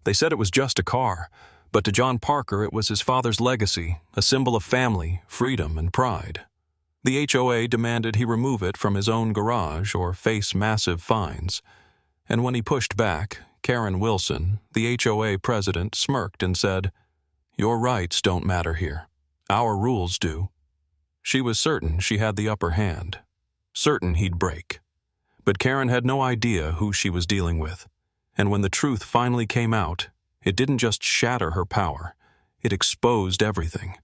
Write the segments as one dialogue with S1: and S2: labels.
S1: They said it was just a car, but to John Parker it was his father's legacy, a symbol of family, freedom, and pride. The HOA demanded he remove it from his own garage or face massive fines. And when he pushed back, Karen Wilson, the HOA president, smirked and said, "Your rights don't matter here. Our rules do." She was certain she had the upper hand, certain he'd break. But Karen had no idea who she was dealing with, and when the truth finally came out, it didn't just shatter her power, it exposed everything.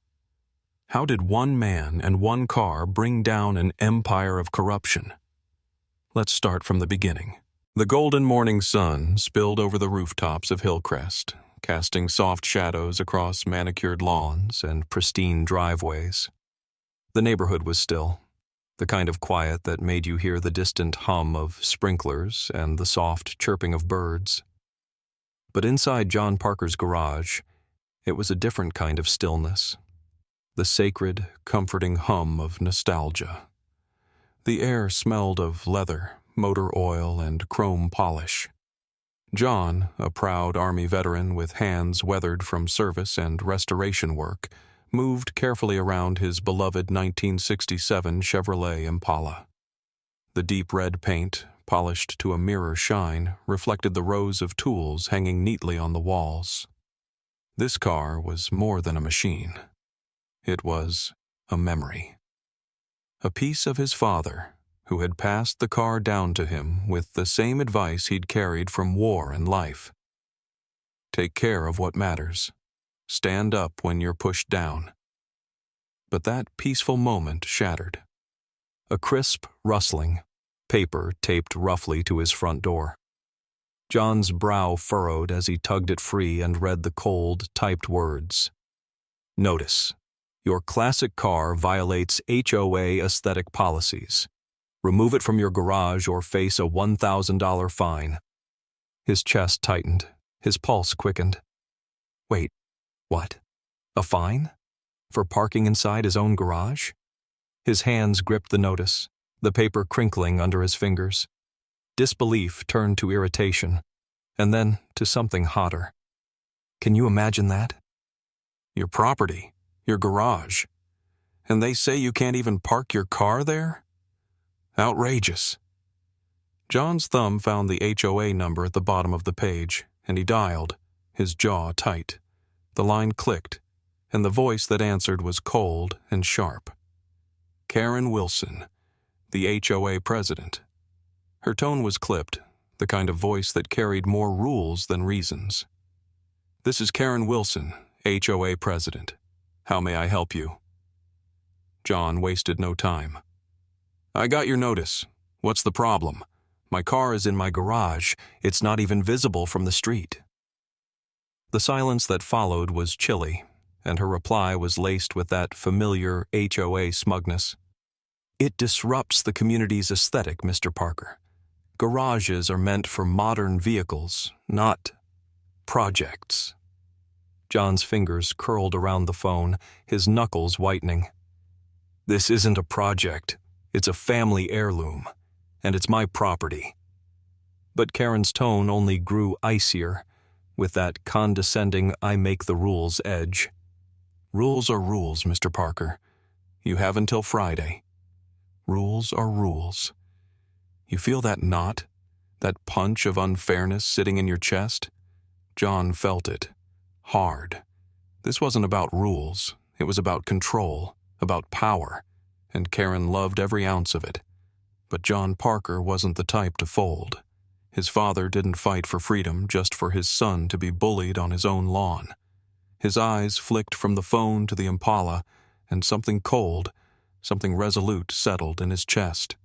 S1: How did one man and one car bring down an empire of corruption? Let's start from the beginning. The golden morning sun spilled over the rooftops of Hillcrest, casting soft shadows across manicured lawns and pristine driveways. The neighborhood was still, the kind of quiet that made you hear the distant hum of sprinklers and the soft chirping of birds. But inside John Parker's garage, it was a different kind of stillness. The sacred, comforting hum of nostalgia. The air smelled of leather, motor oil, and chrome polish. John, a proud Army veteran with hands weathered from service and restoration work, moved carefully around his beloved 1967 Chevrolet Impala. The deep red paint, polished to a mirror shine, reflected the rows of tools hanging neatly on the walls. This car was more than a machine. It was a memory. A piece of his father, who had passed the car down to him with the same advice he'd carried from war and life. Take care of what matters. Stand up when you're pushed down. But that peaceful moment shattered. A crisp rustling, paper taped roughly to his front door. John's brow furrowed as he tugged it free and read the cold, typed words. Notice. Your classic car violates HOA aesthetic policies. Remove it from your garage or face a $1,000 fine. His chest tightened. His pulse quickened. Wait, what? A fine? For parking inside his own garage? His hands gripped the notice, the paper crinkling under his fingers. Disbelief turned to irritation, and then to something hotter. Can you imagine that? Your property. Your garage. And they say you can't even park your car there? Outrageous. John's thumb found the HOA number at the bottom of the page, and he dialed, his jaw tight. The line clicked, and the voice that answered was cold and sharp. Karen Wilson, the HOA president. Her tone was clipped, the kind of voice that carried more rules than reasons. This is Karen Wilson, HOA president. How may I help you? John wasted no time. I got your notice. What's the problem? My car is in my garage. It's not even visible from the street. The silence that followed was chilly, and her reply was laced with that familiar HOA smugness. It disrupts the community's aesthetic, Mr. Parker. Garages are meant for modern vehicles, not projects. John's fingers curled around the phone, his knuckles whitening. This isn't a project. It's a family heirloom, and it's my property. But Karen's tone only grew icier, with that condescending I make the rules edge. Rules are rules, Mr. Parker. You have until Friday. Rules are rules. You feel that knot, that punch of unfairness sitting in your chest? John felt it. Hard. This wasn't about rules. It was about control, about power, and Karen loved every ounce of it. But John Parker wasn't the type to fold. His father didn't fight for freedom just for his son to be bullied on his own lawn. His eyes flicked from the phone to the Impala, and something cold, something resolute settled in his chest.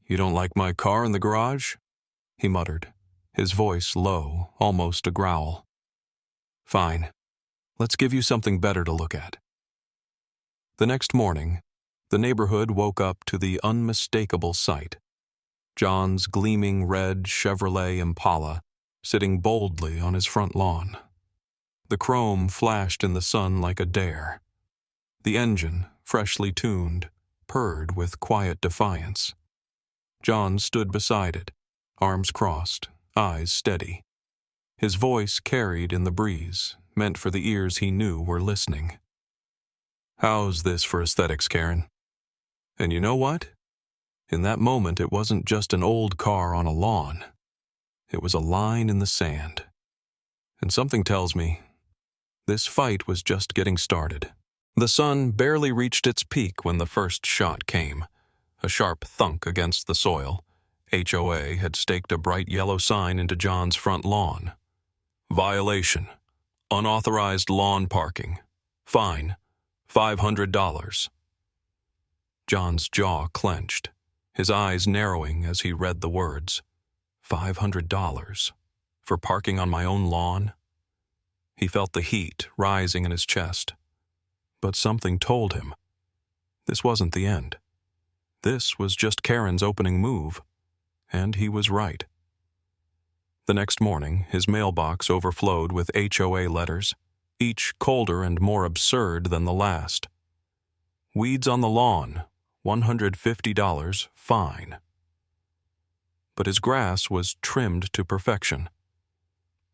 S1: You don't like my car in the garage? He muttered, his voice low, almost a growl. Fine. Let's give you something better to look at. The next morning, the neighborhood woke up to the unmistakable sight. John's gleaming red Chevrolet Impala sitting boldly on his front lawn. The chrome flashed in the sun like a dare. The engine, freshly tuned, purred with quiet defiance. John stood beside it, arms crossed, eyes steady. His voice carried in the breeze, meant for the ears he knew were listening. "How's this for aesthetics, Karen?" And you know what? In that moment, it wasn't just an old car on a lawn. It was a line in the sand. And something tells me this fight was just getting started. The sun barely reached its peak when the first shot came. A sharp thunk against the soil. HOA had staked a bright yellow sign into John's front lawn. "Violation. Unauthorized lawn parking. Fine. $500. John's jaw clenched, his eyes narrowing as he read the words. $500 for parking on my own lawn? He felt the heat rising in his chest. But something told him this wasn't the end. This was just Karen's opening move, and he was right. The next morning, his mailbox overflowed with HOA letters, each colder and more absurd than the last. "Weeds on the lawn, $150, fine." But his grass was trimmed to perfection.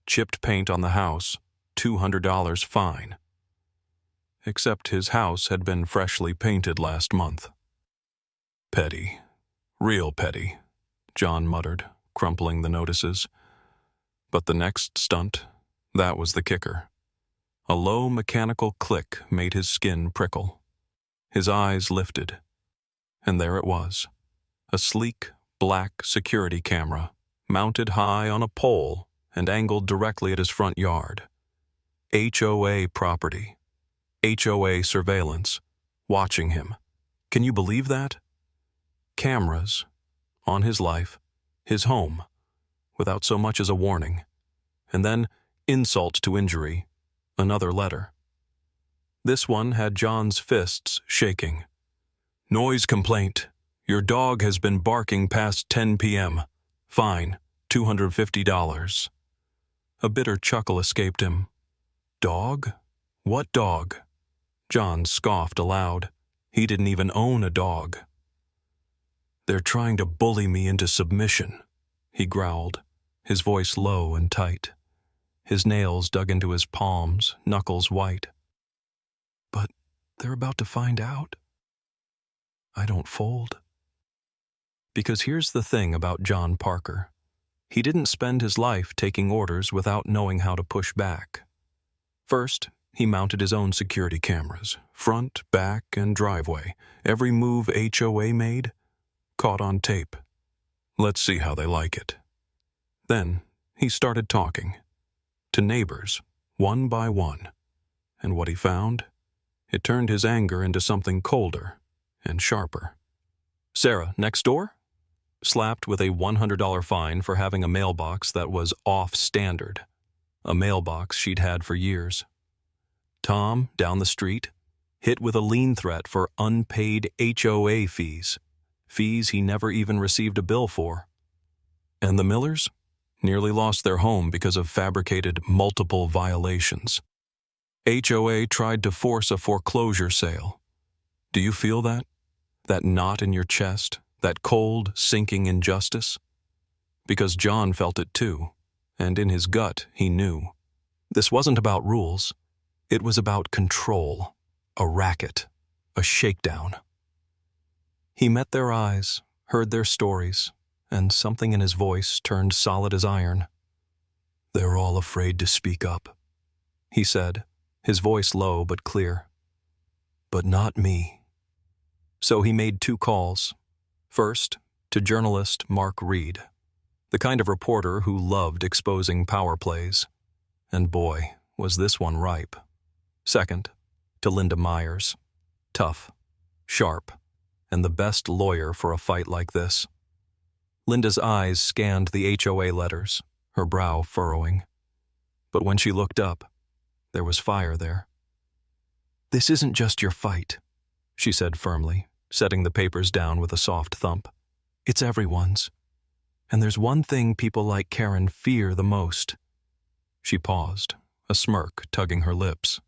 S1: Chipped paint on the house, $200 fine. Except his house had been freshly painted last month. "Petty. Real petty," John muttered, crumpling the notices. But the next stunt, that was the kicker. A low mechanical click made his skin prickle. His eyes lifted. And there it was. A sleek, black security camera, mounted high on a pole and angled directly at his front yard. HOA property. HOA surveillance. Watching him. Can you believe that? Cameras. On his life. His home. Without so much as a warning. And then, insult to injury. Another letter. This one had John's fists shaking. "Noise complaint. Your dog has been barking past 10 p.m. Fine, $250. A bitter chuckle escaped him. Dog? What dog? John scoffed aloud. He didn't even own a dog. "They're trying to bully me into submission," he growled, his voice low and tight. His nails dug into his palms, knuckles white. "But they're about to find out." I don't fold. Because here's the thing about John Parker. He didn't spend his life taking orders without knowing how to push back. First, he mounted his own security cameras, front, back, and driveway. Every move HOA made, caught on tape. Let's see how they like it. Then, he started talking. To neighbors, one by one. And what he found? It turned his anger into something colder and sharper. "Sarah, next door?" Slapped with a $100 fine for having a mailbox that was off-standard. A mailbox she'd had for years. Tom, down the street, hit with a lien threat for unpaid HOA fees. Fees he never even received a bill for. And the Millers? Nearly lost their home because of fabricated multiple violations. HOA tried to force a foreclosure sale. Do you feel that? That knot in your chest? That cold, sinking injustice? Because John felt it too, and in his gut he knew. This wasn't about rules. It was about control, a racket, a shakedown. He met their eyes, heard their stories, and something in his voice turned solid as iron. "They're all afraid to speak up," he said, his voice low but clear. "But not me." So he made 2 calls. First, to journalist Mark Reed, the kind of reporter who loved exposing power plays. And boy, was this one ripe. Second, to Linda Myers, tough, sharp, and the best lawyer for a fight like this. Linda's eyes scanned the HOA letters, her brow furrowing. But when she looked up, there was fire there. "This isn't just your fight," she said firmly, setting the papers down with a soft thump. "It's everyone's. And there's one thing people like Karen fear the most." She paused, a smirk tugging her lips.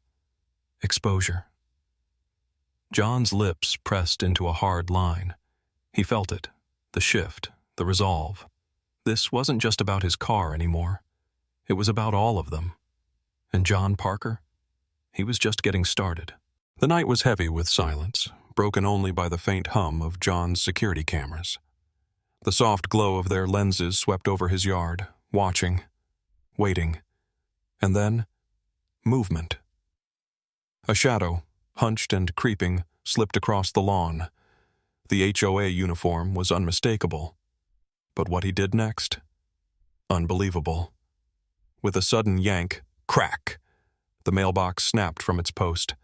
S1: "Exposure." John's lips pressed into a hard line. He felt it, the shift, the resolve. This wasn't just about his car anymore. It was about all of them. And John Parker? He was just getting started. The night was heavy with silence, broken only by the faint hum of John's security cameras. The soft glow of their lenses swept over his yard, watching, waiting, and then movement. A shadow, hunched and creeping, slipped across the lawn. The HOA uniform was unmistakable. But what he did next? Unbelievable. With a sudden yank, crack! The mailbox snapped from its post.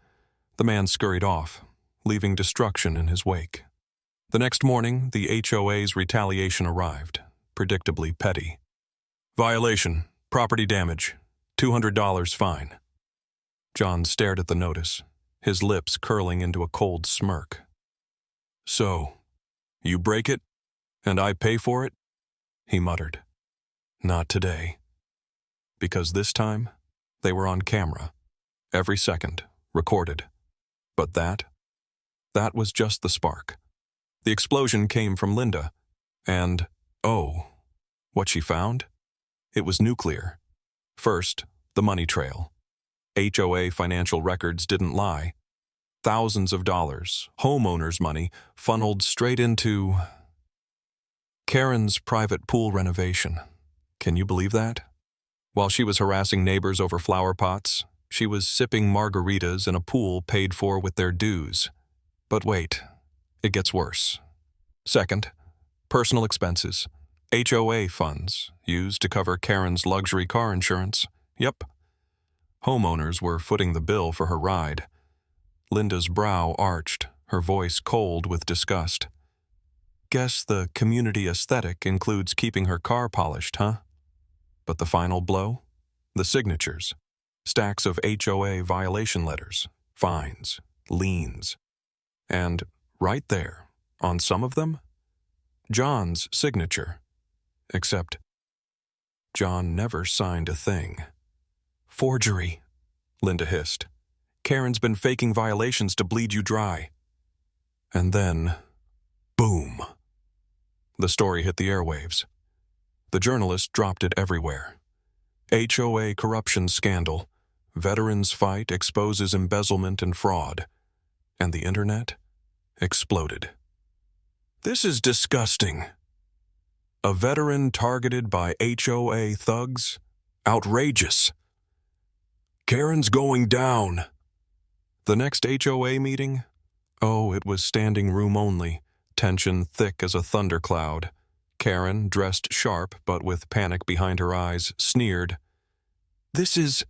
S1: The man scurried off, leaving destruction in his wake. The next morning, the HOA's retaliation arrived, predictably petty. Violation, property damage, $200 fine. John stared at the notice, his lips curling into a cold smirk. So, you break it, and I pay for it? He muttered. Not today. Because this time, they were on camera. Every second, recorded. But that was just the spark. The explosion came from Linda, and, oh, what she found? It was nuclear. First, the money trail. HOA financial records didn't lie. Thousands of dollars, homeowners' money, funneled straight into Karen's private pool renovation. Can you believe that? While she was harassing neighbors over flower pots, she was sipping margaritas in a pool paid for with their dues. But wait, it gets worse. Second, personal expenses. HOA funds, used to cover Karen's luxury car insurance. Yep. Homeowners were footing the bill for her ride. Linda's brow arched, her voice cold with disgust. Guess the community aesthetic includes keeping her car polished, huh? But the final blow? The signatures. Stacks of HOA violation letters, fines, liens. And right there, on some of them, John's signature. Except John never signed a thing. Forgery, Linda hissed. Karen's been faking violations to bleed you dry. And then, boom. The story hit the airwaves. The journalist dropped it everywhere. HOA corruption scandal. Veterans fight exposes embezzlement and fraud. And the internet exploded. This is disgusting. A veteran targeted by HOA thugs? Outrageous. Karen's going down. The next HOA meeting? Oh, it was standing room only, tension thick as a thundercloud. Karen, dressed sharp but with panic behind her eyes, sneered. This is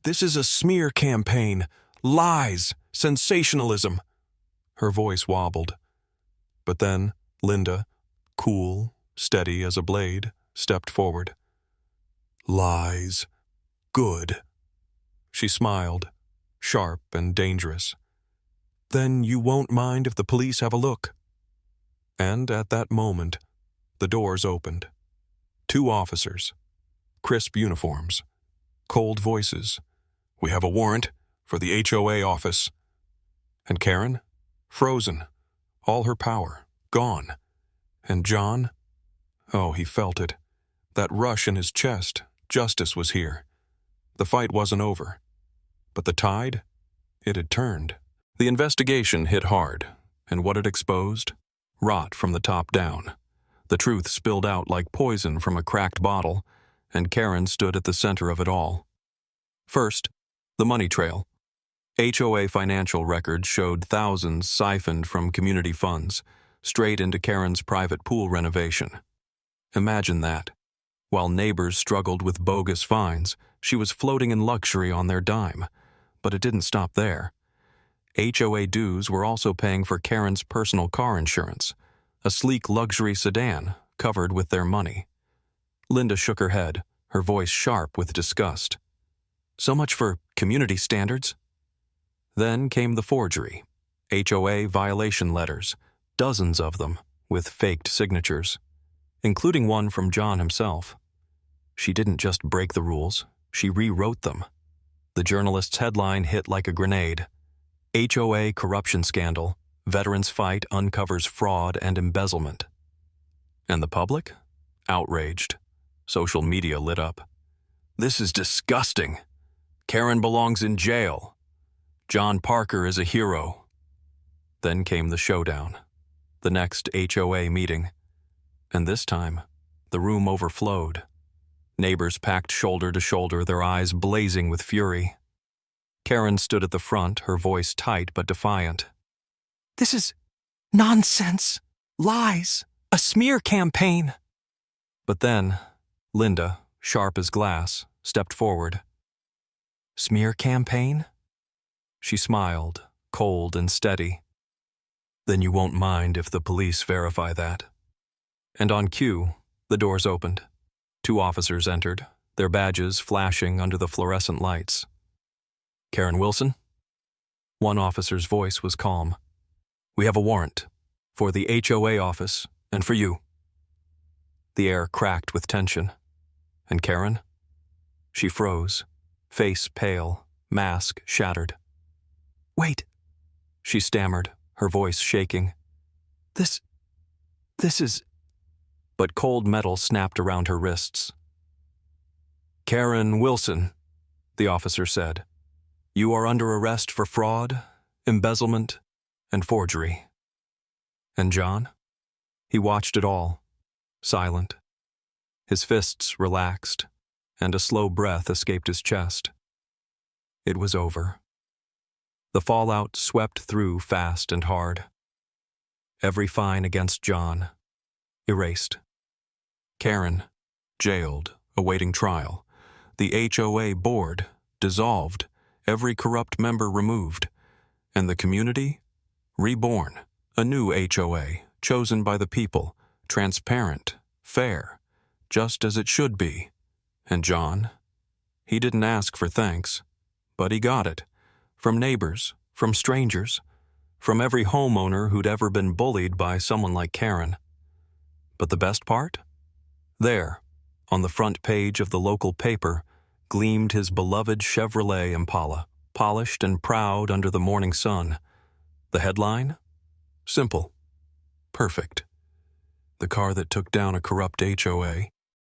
S1: a smear campaign. Lies. Sensationalism. Her voice wobbled. But then Linda, cool, steady as a blade, stepped forward. Lies. Good. She smiled, sharp and dangerous. Then you won't mind if the police have a look. And at that moment, the doors opened. 2 officers. Crisp uniforms. Cold voices. We have a warrant for the HOA office. And Karen? Frozen. All her power. Gone. And John? Oh, he felt it. That rush in his chest. Justice was here. The fight wasn't over. But the tide? It had turned. The investigation hit hard. And what it exposed? Rot from the top down. The truth spilled out like poison from a cracked bottle, and Karen stood at the center of it all. First, the money trail. HOA financial records showed thousands siphoned from community funds, straight into Karen's private pool renovation. Imagine that. While neighbors struggled with bogus fines, she was floating in luxury on their dime. But it didn't stop there. HOA dues were also paying for Karen's personal car insurance, a sleek luxury sedan covered with their money. Linda shook her head, her voice sharp with disgust. So much for community standards. Then came the forgery. HOA violation letters, dozens of them, with faked signatures, including one from John himself. She didn't just break the rules, she rewrote them. The journalist's headline hit like a grenade. HOA corruption scandal, veterans fight uncovers fraud and embezzlement. And the public? Outraged. Social media lit up. This is disgusting. Karen belongs in jail. John Parker is a hero. Then came the showdown, the next HOA meeting. And this time, the room overflowed. Neighbors packed shoulder to shoulder, their eyes blazing with fury. Karen stood at the front, her voice tight but defiant. "This is nonsense, lies, a smear campaign." But then, Linda, sharp as glass, stepped forward. "Smear campaign?" She smiled, cold and steady. "Then you won't mind if the police verify that." And on cue, the doors opened. 2 officers entered, their badges flashing under the fluorescent lights. "Karen Wilson?" One officer's voice was calm. "We have a warrant. For the HOA office, and for you." The air cracked with tension. And Karen? She froze, face pale, mask shattered. "Wait," she stammered, her voice shaking. This is..." But cold metal snapped around her wrists. "Karen Wilson," the officer said, "you are under arrest for fraud, embezzlement, and forgery." And John? He watched it all, silent. His fists relaxed, and a slow breath escaped his chest. It was over. The fallout swept through fast and hard. Every fine against John, erased. Karen, jailed, awaiting trial. The HOA board, dissolved, every corrupt member removed. And the community, reborn, a new HOA, chosen by the people, transparent, fair, just as it should be. And John? He didn't ask for thanks, but he got it. From neighbors, from strangers, from every homeowner who'd ever been bullied by someone like Karen. But the best part? There, on the front page of the local paper, gleamed his beloved Chevrolet Impala, polished and proud under the morning sun. The headline? Simple. Perfect. The car that took down a corrupt HOA,